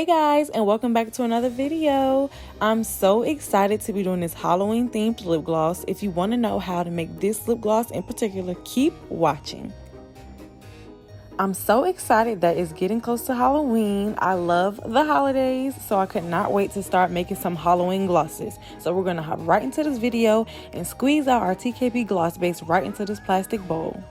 Guys, and welcome back to another video. I'm so excited to be doing this Halloween themed lip gloss. If you want to know how to make this lip gloss in particular, keep watching. I'm so excited that it's getting close to Halloween. I love the holidays, so I could not wait to start making some Halloween glosses. So we're going to hop right into this video and squeeze out our TKB gloss base right into this plastic bowl.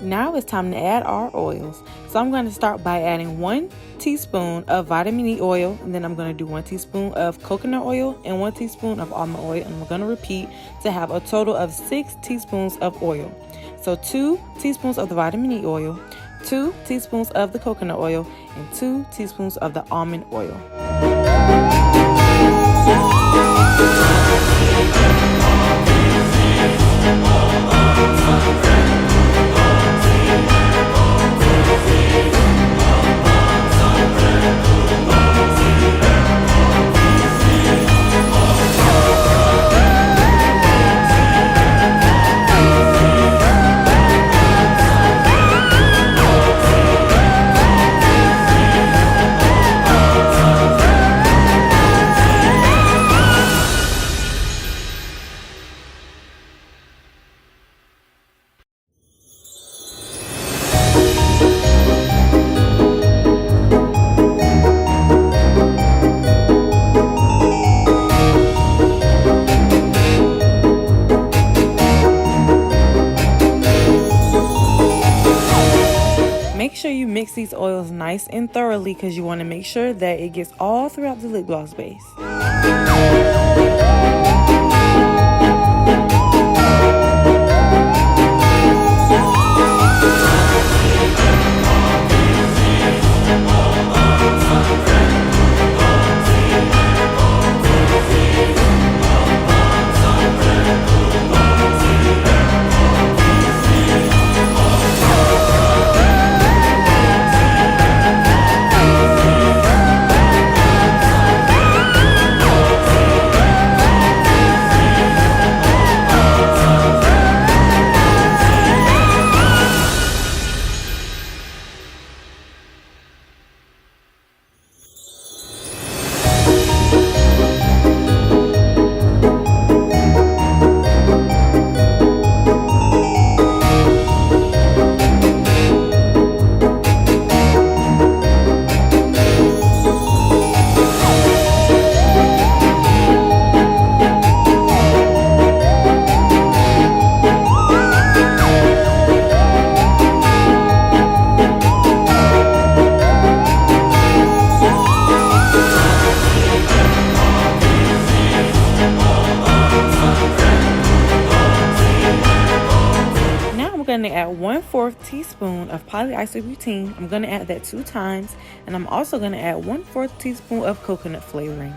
Now it's time to add our oils. So I'm going to start by adding 1 teaspoon of vitamin E oil, and then I'm going to do 1 teaspoon of coconut oil and 1 teaspoon of almond oil, and I'm going to repeat to have a total of 6 teaspoons of oil. So 2 teaspoons of the vitamin E oil, 2 teaspoons of the coconut oil, and 2 teaspoons of the almond oil. Make sure you mix these oils nice and thoroughly because you want to make sure that it gets all throughout the lip gloss base. I'm going to add 1/4 teaspoon of polyisobutene. I'm going to add that 2 times, and I'm also going to add 1/4 teaspoon of coconut flavoring.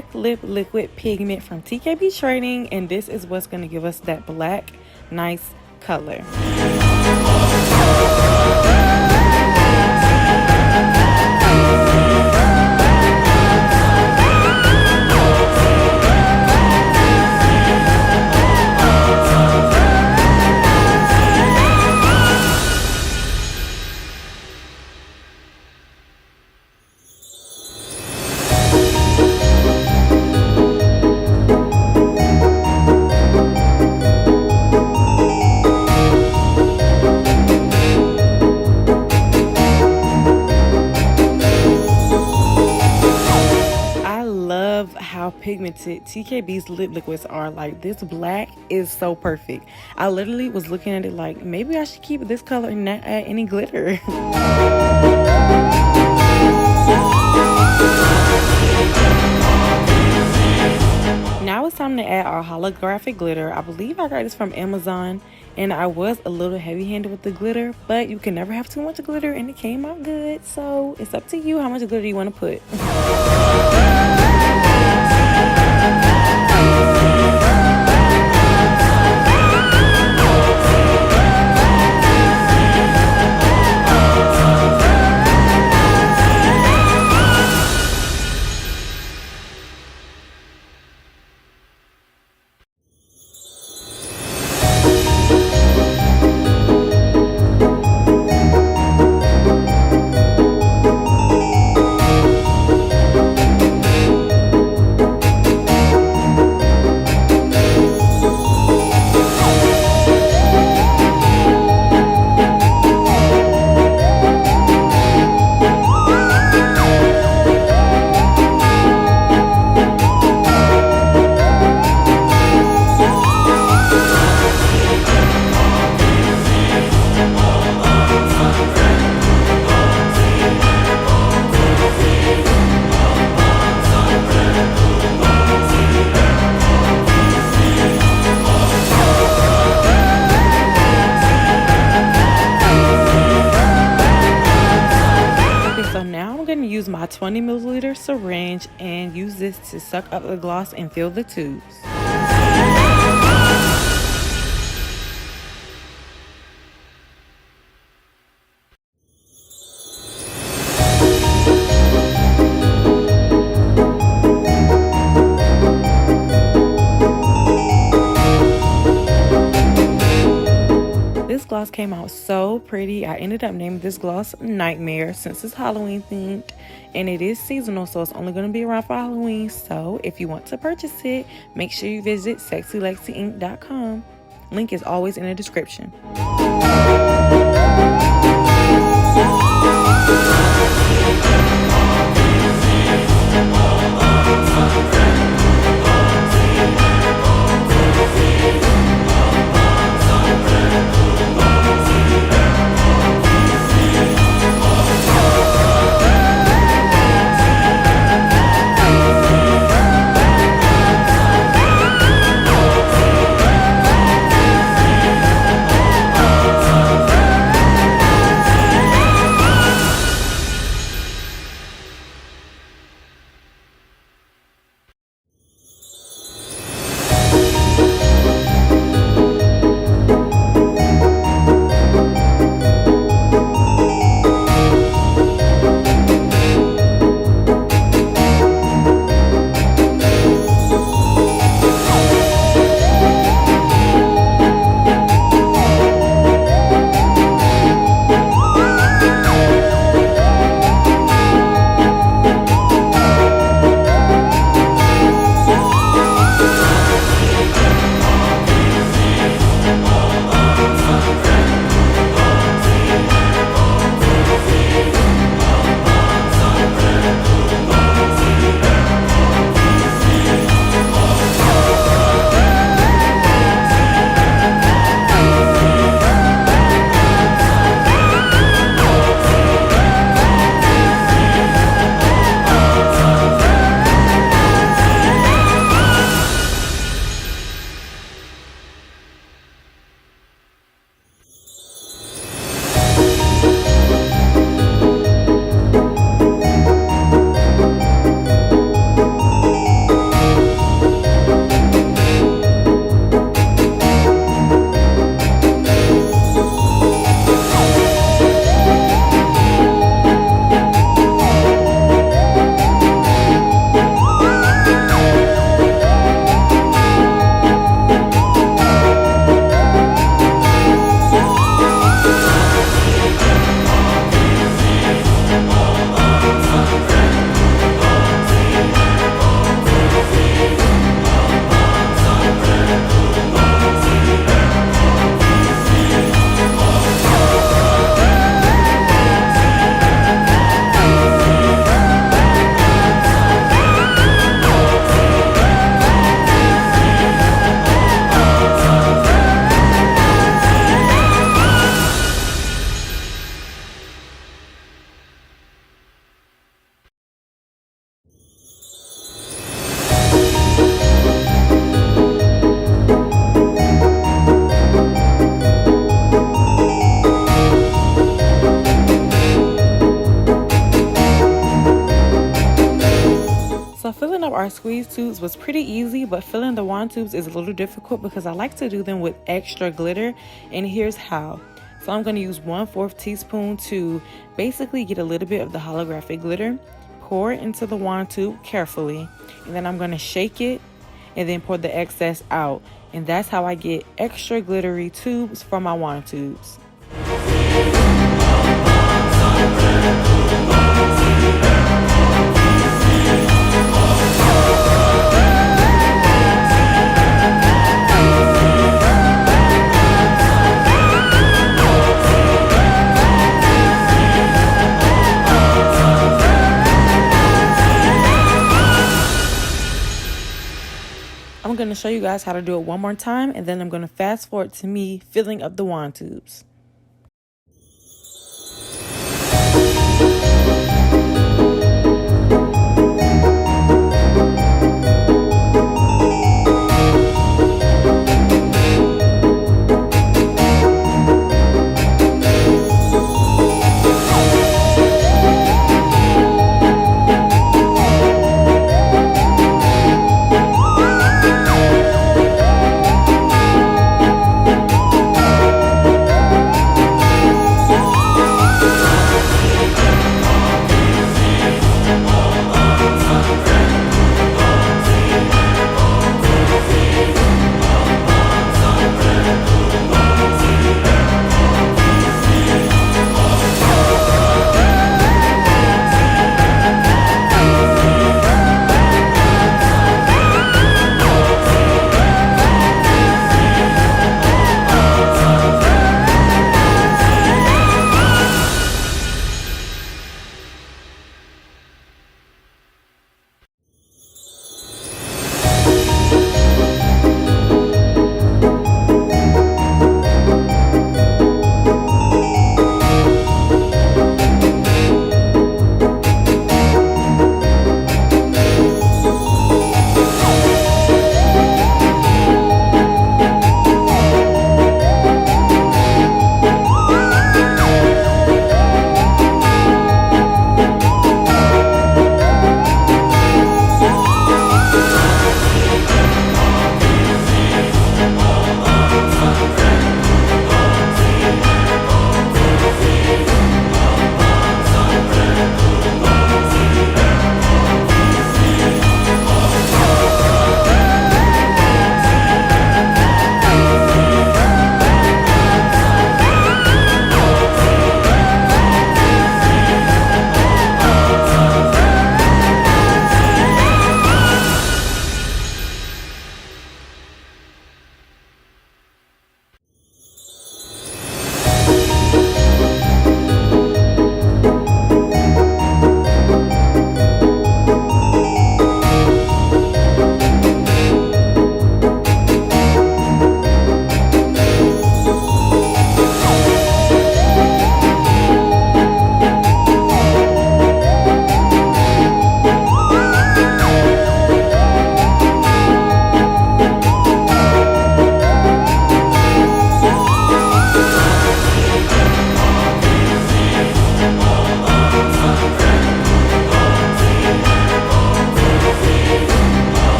black lip liquid pigment from TKB Trading, and this is what's going to give us that black nice color. How pigmented TKB's lip liquids are. Like, this black is so perfect. I literally was looking at it like, maybe I should keep this color and not add any glitter. Now it's time to add our holographic glitter. I believe I got this from Amazon, and I was a little heavy-handed with the glitter, but you can never have too much glitter, and it came out good. So it's up to you how much glitter you want to put. So now I'm going to use my 20 milliliter syringe and use this to suck up the gloss and fill the tubes. This gloss came out so pretty. I ended up naming this gloss Nightmare since it's Halloween themed, and it is seasonal, so it's only going to be around for Halloween. So if you want to purchase it, make sure you visit sexylexiinc.com. Link is always in the description. our squeeze tubes was pretty easy, but filling the wand tubes is a little difficult because I like to do them with extra glitter, and here's how. So I'm going to use 1/4 teaspoon to basically get a little bit of the holographic glitter, pour it into the wand tube carefully, and then I'm going to shake it and then pour the excess out. And that's how I get extra glittery tubes for my wand tubes. I'm going to show you guys how to do it one more time, and then I'm going to fast forward to me filling up the wand tubes.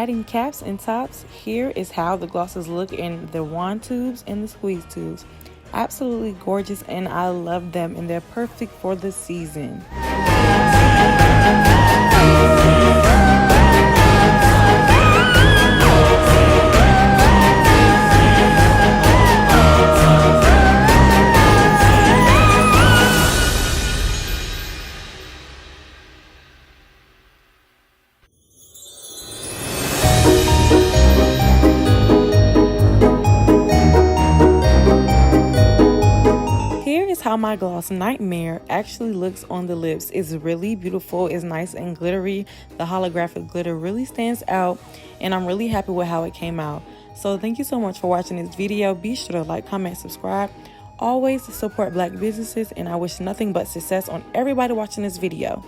adding caps and tops, here is how the glosses look in the wand tubes and the squeeze tubes. Absolutely gorgeous, and I love them, and they're perfect for the season. how my gloss Nightmare actually looks on the lips. It's really beautiful. It's nice and glittery. The holographic glitter really stands out, and I'm really happy with how it came out. So thank you so much for watching this video. Be sure to like, comment, subscribe. Always support Black businesses, and I wish nothing but success on everybody watching this video.